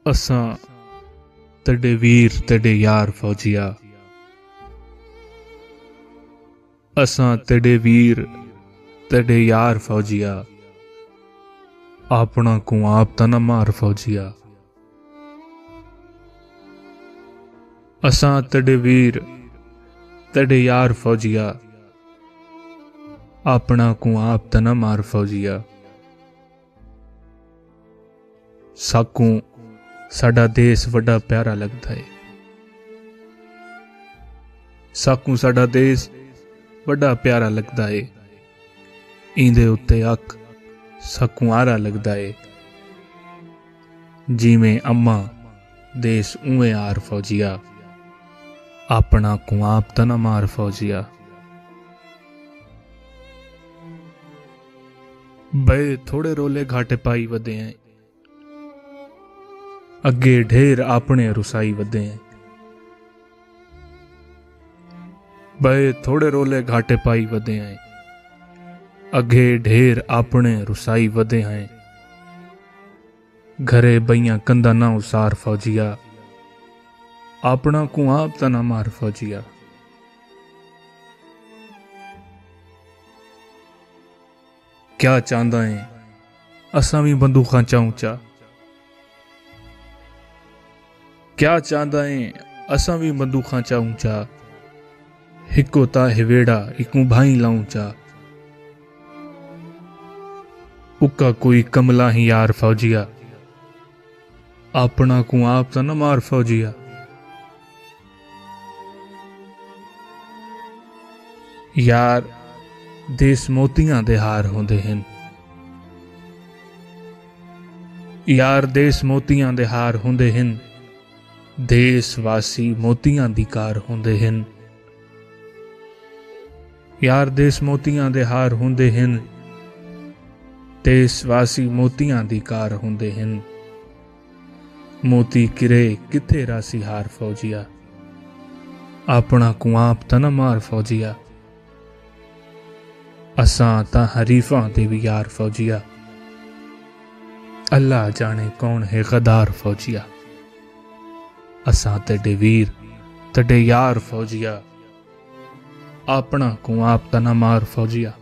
असां तेरे वीर तेरे यार फौजिया, असां तेरे वीर तेरे यार फौजिया, अपना को आप तना मार फौजिया। असां तेरे वीर तेरे यार फौजिया, अपना को आप तना मार फौजिया। साकू साडा देश वड्डा प्यारा लगता है, साकू साडा देश वड्डा प्यारा लगता है। इंदे उत्ते अख साकू आरा लगता है, जिमें अम्मा देश उवें आर फौजिया, अपना को आप तना मार फौजिया। बे थोड़े रोले घाटे पाई वदे हैं, अगे ढेर अपने रुसाई वदे हैं। बे थोड़े रोले घाटे पाई वदे हैं, अगे ढेर अपने रुसाई वदे हैं। घरे बइया कंधा ना उसार फौजिया, अपना को आप तना मार फौजिया। क्या चाहता है असा भी बंदूखा चाऊचा, क्या चाहता है असा भी बंदूखा चाऊचा। हिको ता हिवेड़ा इकू भाई लाऊचा, उका कोई कमला ही यार फौजिया, अपना को आप ता न मार फौजिया। यार देश मोतियां दे हार होंदे हन, यार देश मोतियां दे हार होंदे हन। देशवासी मोतियां दी कार होंदे हन, यार देश मोतियां दे हार होंदे हन। देशवासी मोतियां दी कार होंदे हन। मोती किरे किथे रासी हार फौजिया, अपना को आप तना मार फौजिया। असां ता हरीफां दे भी यार फौजिया, अल्लाह जाने कौन है गदार फौजिया। असां तेरे वीर तेरे यार फौजिया, अपना को आप तना मार फौजिया।